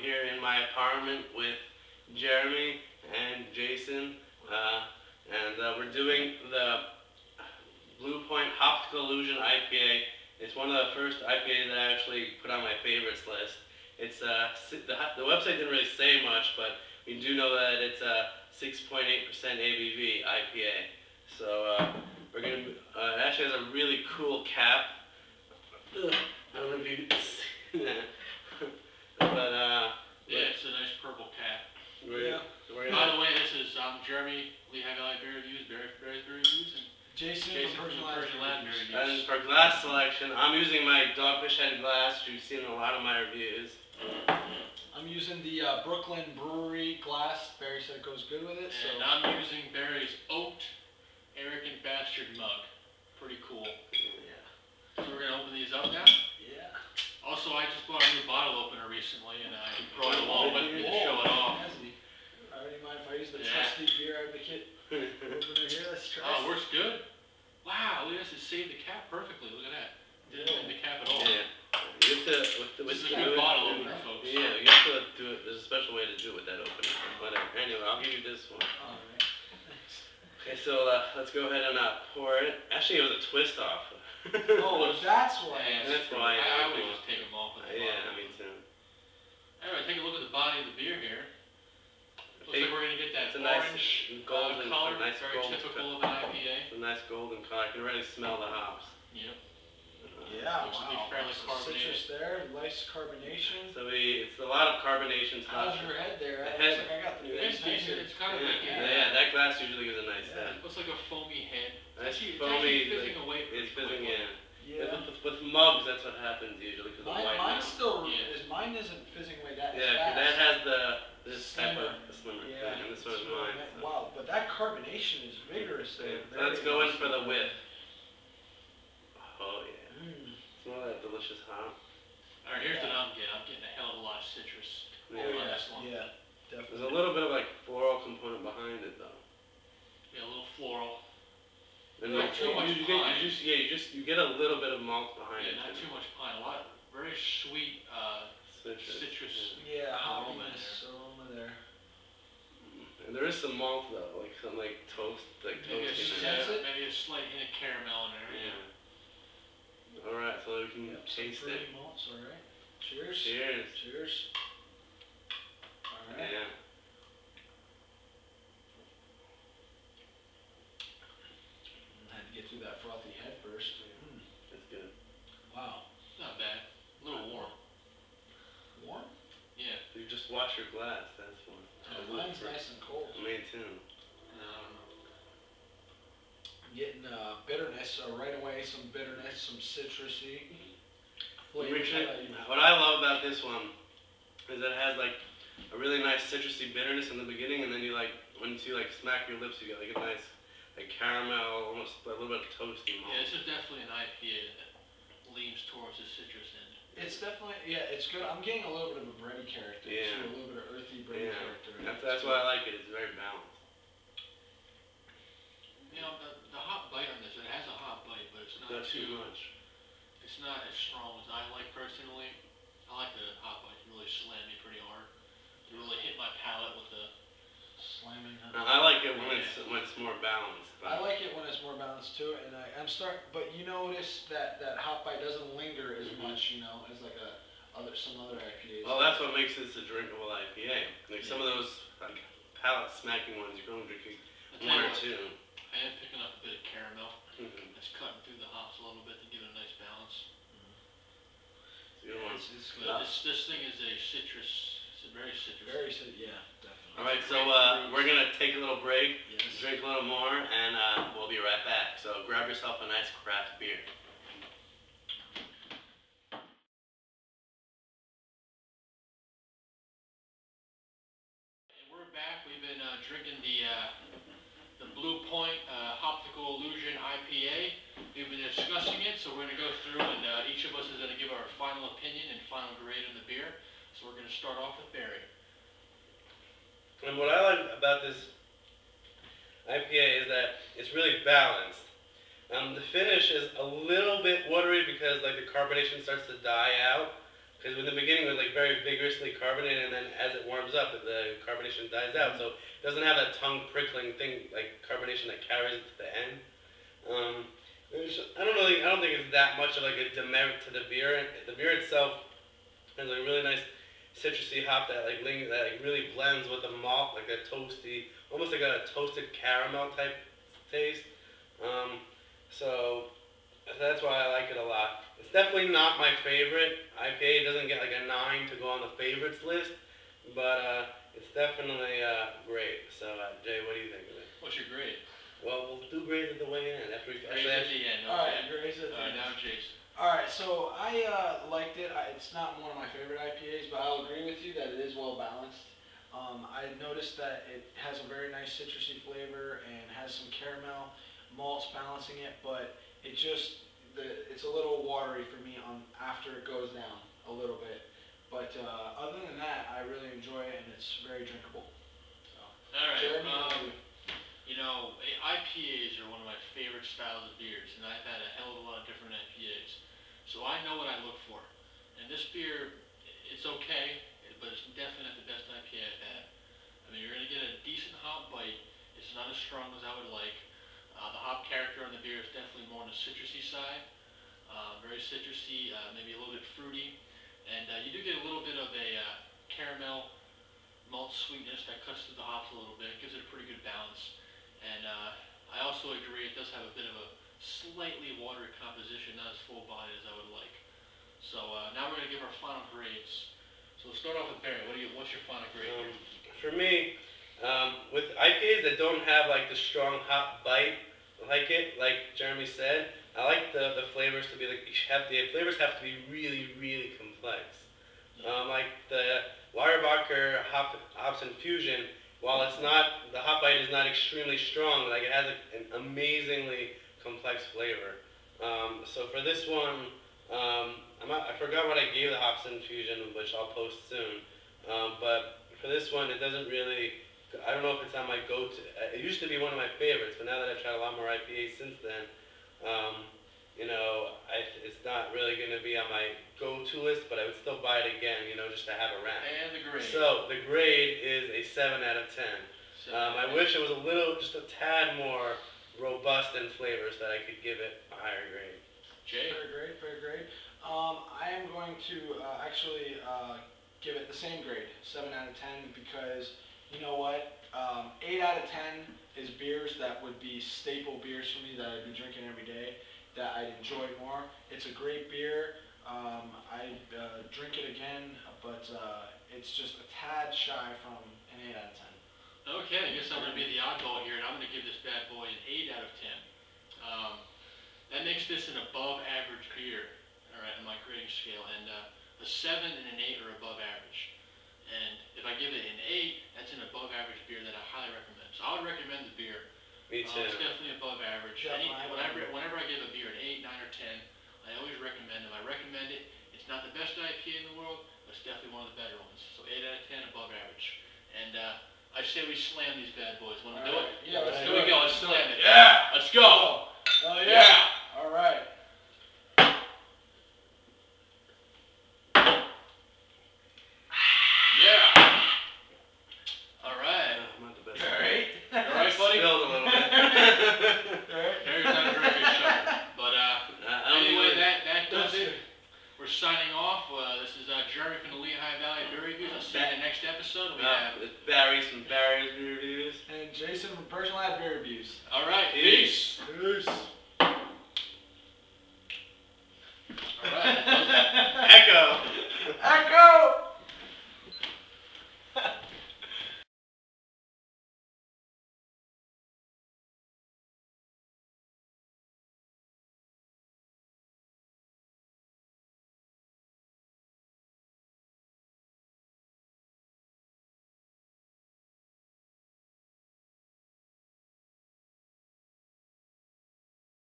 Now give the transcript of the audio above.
here in my apartment with Jeremy and Jason, we're doing the Blue Point Hoptical Illusion IPA. It's one of the first IPAs that I actually put on my favorites list. It's the website didn't really say much, but we do know that it's a 6.8% ABV IPA. So we're gonna. It actually has a really cool cap. Ugh, I don't know if you can see that, but yeah, it's a nice purple cap. We're By the way, this is Jeremy, Lehigh Valley Beer Reviews, Beer Reviews, and Jason from Persianlad Beer Reviews. And for glass selection, I'm using my Dogfish Head glass, which you've seen in a lot of my reviews. I'm using the Brooklyn Brewery glass. Barry said it goes good with it. And I'm using Barry's Oaked Arrogant Bastard mug. Pretty cool. Yeah. So we're going to open these up now. Yeah. Also, I just bought a new bottle opener recently, and I brought it along with me to show it off. Already mind if I use the trusty beer advocate opener here? Let's try. Oh, it works good. Wow, look at this. It saved the cap perfectly. Look at that. Didn't bend the cap at all. Yeah. You have to, this is a good bottle opener, folks. Yeah, you have to do it. There's a special way to do it with that opener. Whatever. Anyway, I'll give you this one. All right. Okay, so let's go ahead and pour it. Actually, it was a twist off. Oh, that's why. Yeah, that's why. I would just take them off with the yeah, bottle. me too. Anyway, take a look at the body of the beer here. Looks like we're going to get that it's a orange nice golden color, nice very typical of an IPA. It's a nice golden color. I can really smell the hops. Yep. Yeah, looks to be wow. fairly carbonated. Citrus there, nice carbonation. So it's a lot of carbonation stuff. How's your head there? The Looks like I got the It's decent. It's kind of like yeah, that glass usually gives a nice head. Looks like a foamy head. Nice It's foamy. actually fizzing away. It's fizzing, yeah. Yeah. With mugs, that's what happens usually because the white. Mine isn't fizzing away that fast. Yeah, because that has this type of slimmer thing, and this one is mine. So. Wow, but that carbonation is vigorous there. So let's go in for the whiff. Oh yeah. Smell that delicious hop. Alright, here's what I'm getting. I'm getting a hell of a lot of citrus on this one. Yeah, definitely. There's a little bit of like floral component behind it though. Yeah, a little floral. And not too much pine. You get a little bit of malt behind it. Yeah, not too much pine. A lot, very sweet citrus. Yeah, aroma there. And there is some malt though, like some toast, Maybe a slight hint of caramel in there. Yeah. All right, so we can taste it. Malts, all right. Cheers. Cheers. Cheers. All right. Yeah. Had to get through that frothy head first. That's good. Wow. Not bad. A little warm. Warm? Yeah. You just wash your glass, that's one. Mine's nice and cold. Mine too. I'm getting bitterness right away, some bitterness, some citrusy. What I love about this one is that it has like a really nice citrusy bitterness in the beginning, and then once you smack your lips, you get like a nice caramel, almost a little bit of toasty malt. Yeah, this is definitely an IPA that leans towards the citrus end. It's definitely, it's good. I'm getting a little bit of a bready character, too, a little bit of earthy bready character. That's why I like it. It's very balanced. You know, the hot bite on this, it has a hot bite, but it's not too much. It's not as strong as I like personally. I like the hot bite. It really slammed me pretty hard. It really hit my palate with the slamming. I like it when it's more balanced. I like it when it's more balanced too, and but you notice that hot bite doesn't linger as much, as some other IPAs. Well, that's what makes this a drinkable IPA. Like some of those palate smacking ones, you can only drink one or two. I am picking up a bit of caramel. It's cutting through the hops a little bit to give it a nice balance. It's good. This thing is a citrus. It's a very citrus. Yeah, definitely. All right, so we're gonna take a little break, drink a little more, and we'll be right back. So grab yourself a nice craft beer. And we're back. We've been drinking the Blue Point Hoptical Illusion IPA. We've been discussing it, so we're going to go through and each of us is going to give our final opinion and final grade on the beer. So we're going to start off with Barry. And what I like about this IPA is that it's really balanced. The finish is a little bit watery because the carbonation starts to die out, because in the beginning it was like very vigorously carbonated, and then as it warms up, the carbonation dies out, so it doesn't have that tongue prickling thing like carbonation that carries it to the end. I don't think it's that much of like a demerit to the beer. The beer itself has a really nice citrusy hop that really blends with the malt, like a toasty, almost like a toasted caramel type taste. So that's why I like it a lot. It's definitely not my favorite. IPA doesn't get like a 9 to go on the favorites list, but it's definitely great. So Jay, what do you think of it? What's your grade? Well, we'll do grades at the way in after we Grades at the end. Okay. Alright, grades at the Alright, end. now Jason. Alright, so I liked it. It's not one of my favorite IPAs, but I'll agree with you that it is well balanced. I noticed that it has a very nice citrusy flavor and has some caramel malts balancing it, but it's a little watery for me after it goes down a little bit. But other than that, I really enjoy it and it's very drinkable. Alright, Jeremy, IPAs are one of my favorite styles of beers, and I've had a hell of a lot of different IPAs. So I know what I look for. And this beer, it's okay, but it's definitely not the best IPA I've had. I mean, you're going to get a decent hop bite. It's not as strong as I would like. The hop character on the beer is definitely more on the citrusy side. Very citrusy, maybe a little bit fruity. And you do get a little bit of a caramel malt sweetness that cuts through the hops a little bit. It gives it a pretty good balance. And I also agree it does have a bit of a slightly watery composition, not as full bodied as I would like. So now we're going to give our final grades. So we'll start off with Barry. What's your final grade here? For me, with IPAs that don't have like the strong hop bite, like Jeremy said, I like the flavors to be like the flavors have to be really, really complex. Like the Weyerbacher hops infusion, while it's not, the hop bite is not extremely strong, like it has an amazingly complex flavor. So for this one, I forgot what I gave the hops infusion, which I'll post soon. But for this one, it doesn't really, I don't know if it's on my go-to. It used to be one of my favorites, but now that I've tried a lot more IPAs since then, it's not really going to be on my go-to list, but I would still buy it again, just to have around. And the grade. So the grade is a 7 out of 10. I wish it was just a tad more robust in flavors that I could give it a higher grade. Jay? Fair grade. I am going to actually give it the same grade, 7 out of 10, because you know what? 8 out of 10 is beers that would be staple beers for me that I'd be drinking every day, that I'd enjoy more. It's a great beer. I'd drink it again, but it's just a tad shy from an 8 out of 10. Okay, I guess I'm going to be the oddball here, and I'm going to give this bad boy an 8 out of 10. That makes this an above average beer, alright, on my grading scale, and a 7 and an 8 are above average. And if I give it an 8, that's an above average beer that I highly recommend. So I would recommend the beer. Me too. It's definitely above average. Yeah, Whenever I give a beer an 8, 9, or 10, I always recommend it. I recommend it. It's not the best IPA in the world, but it's definitely one of the better ones. So 8 out of 10, above average. And I say we slam these bad boys. Want to do it? Yeah, let's Here do we it. go. Let's slam it. Yeah! Let's go. Oh yeah! Alright. Yeah. Alright. I'm not the best. Alright. Alright, buddy? Spilled a little bit. Barry's not a very good shot. But anyway, that does it. We're signing off. This is Jeremy from the Lehigh Valley Beer Reviews. I'll see you in the next episode. We have Barry's from Barry's Reviews. And Jason from Persianlad Beer Reviews. Alright, peace. Peace.